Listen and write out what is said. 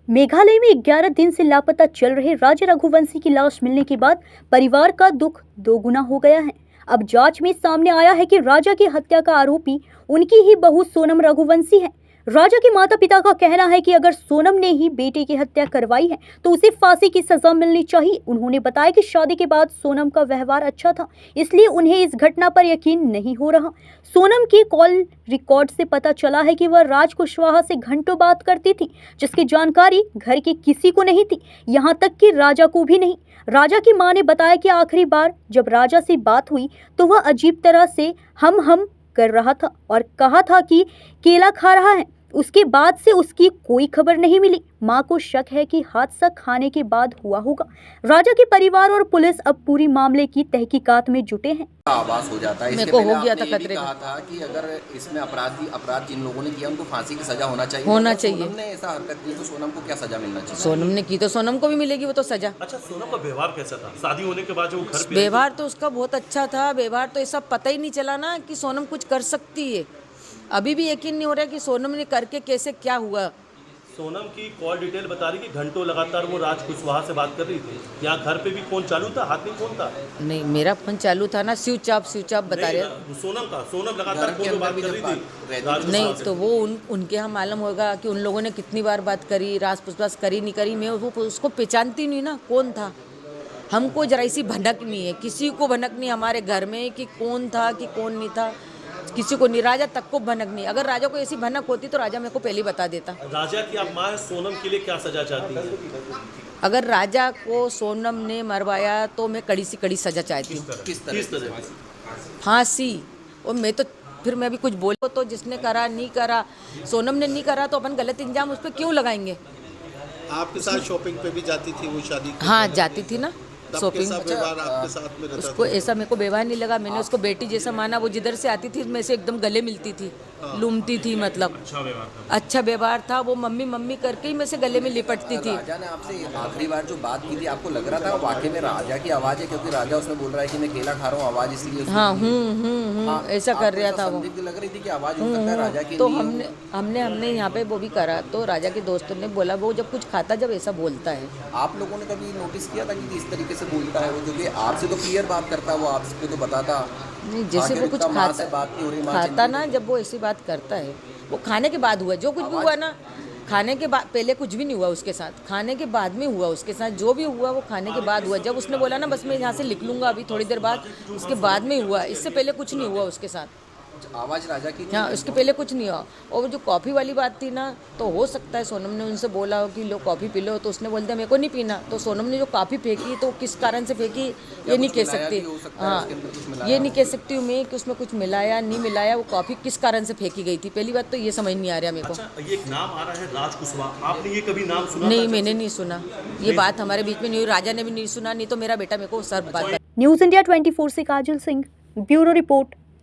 मेघालय में 11 दिन से लापता चल रहे राजा रघुवंशी की लाश मिलने के बाद परिवार का दुख दोगुना हो गया है। अब जांच में सामने आया है कि राजा की हत्या का आरोपी उनकी ही बहू सोनम रघुवंशी है। राजा के माता पिता का कहना है कि अगर सोनम ने ही बेटे की हत्या करवाई है तो उसे फांसी की सजा मिलनी चाहिए। उन्होंने बताया कि शादी के बाद सोनम का व्यवहार अच्छा था, इसलिए उन्हें इस घटना पर यकीन नहीं हो रहा। सोनम के कॉल रिकॉर्ड से पता चला है कि वह राज कुशवाहा से घंटों बात करती थी, जिसकी जानकारी घर के किसी को नहीं थी, यहाँ तक कि राजा को भी नहीं। राजा की मां ने बताया कि आखिरी बार जब राजा से बात हुई तो वह अजीब तरह से हम कर रहा था और कहा था कि केला खा रहा है। उसके बाद से उसकी कोई खबर नहीं मिली। मां को शक है कि हादसा खाने के बाद हुआ होगा। राजा के परिवार और पुलिस अब पूरी मामले की तहकीकात में जुटे हैं। आवाज हो जाता है। मेरे को हो गया था खतरे कहा था कि अगर इसमें अपराध जिन लोगों ने किया उनको फांसी की सजा होना चाहिए। सोनम ने ऐसा हरकत की तो सोनम को क्या सजा मिलना चाहिए? सोनम ने की तो सोनम को भी मिलेगी वो तो सजा। अच्छा, सोनम का व्यवहार कैसा था शादी होने के बाद? जो घर पे व्यवहार तो उसका बहुत अच्छा था। व्यवहार तो ऐसा पता ही नहीं चला ना कि सोनम कुछ कर सकती है। अभी भी यकीन नहीं हो रहा कि सोनम ने करके कैसे क्या हुआ। सोनम की कॉल डिटेल बता रही कि घंटों लगातार वो राज कुशवाहा से बात कर रही थी। यहाँ घर पे भी फोन चालू था, हाथ में फोन था? नहीं, मेरा फोन चालू था ना, स्विच ऑफ बता रहे। सोनम लगातार फोन पे बात कर रही थी। नहीं तो वो उनके यहाँ मालूम होगा कि उन लोगों ने कितनी बार बात करी, राज पुछताछ करी नहीं करी। मैं वो उसको पहचानती नहीं ना कौन था। हमको जरा सी भनक नहीं है, किसी को भनक नहीं हमारे घर में कि कौन था कि कौन नहीं था, किसी को नहीं। राजा तक को भनक नहीं। अगर राजा को ऐसी भनक होती तो राजा मेरे को पहले बता देता। राजा की आप मां, सोनम के लिए क्या सजा चाहती है? अगर राजा को सोनम ने मरवाया तो मैं कड़ी से कड़ी सजा चाहती हूँ। किस तरह? फांसी। और मैं तो फिर मैं भी कुछ बोलो तो जिसने करा नहीं करा, सोनम ने नहीं करा तो अपन गलत इंजाम उस पर क्यों लगाएंगे? आपके साथ शॉपिंग पे भी जाती थी वो शादी? हाँ जाती थी ना शॉपिंग। आपके साथ में रहता उसको ऐसा मेरे को व्यवहार नहीं लगा। मैंने उसको बेटी जैसा माना। वो जिधर से आती थी मैं से एकदम गले मिलती थी, लूमती थी। मतलब अच्छा व्यवहार था। वो मम्मी मम्मी करके ही मैं से गले में लिपटती थी। राजा ने आपसे आखिरी बार जो बात की थी, आपको लग रहा था वाकई में राजा की आवाज़ है? क्योंकि राजा उसमें बोल रहा है कि मैं केला खा रहा हूँ, आवाज़ इसलिए। हाँ, ऐसा कर रहा था वो। लग रही थी कि आवाज़ हो सकता है राजा की। तो हमने यहाँ पे वो भी करा तो राजा के दोस्तों ने बोला वो जब कुछ खाता जब ऐसा बोलता है। आप लोगों ने कभी नोटिस किया था कि इस तरीके से बोलता है वो? क्योंकि आपसे तो क्लियर बात करता है वो, आपको तो बताता नहीं। जैसे वो कुछ खाता ना, जब वो ऐसी बात करता है वो खाने के बाद हुआ। जो कुछ भी हुआ ना खाने के बाद, पहले कुछ भी नहीं हुआ उसके साथ, खाने के बाद में हुआ उसके साथ। जो भी हुआ वो खाने के बाद हुआ। जब उसने बोला ना बस मैं यहाँ से लिख लूँगा अभी थोड़ी देर बाद, उसके बाद में हुआ। इससे पहले कुछ नहीं हुआ उसके साथ। आवाज़ राजा की? हाँ, उसके पहले कुछ नहीं हुआ। और वो जो कॉफ़ी वाली बात थी ना, तो हो सकता है सोनम ने उनसे बोला हो कि लो कॉफ़ी पी लो, तो उसने बोल दिया मेरे को नहीं पीना। तो सोनम ने जो कॉफ़ी फेंकी तो किस कारण से फेंकी ये नहीं कह सकती। हाँ, ये नहीं कह सकती हूँ मैं कि उसमें कुछ मिलाया नहीं मिलाया। वो कॉफ़ी किस कारण से फेंकी गई थी, पहली बात तो ये समझ नहीं आ रहा मेरे को। अच्छा, ये एक नाम आ रहा है राज कुशवाहा, आपने ये कभी नाम सुना? नहीं, मैंने नहीं सुना। ये बात हमारे बीच में नहीं हुई। राजा ने भी नहीं सुना, नहीं तो मेरा बेटा मेरे को सर बात। न्यूज़ इंडिया 24 से काजल सिंह, ब्यूरो रिपोर्ट।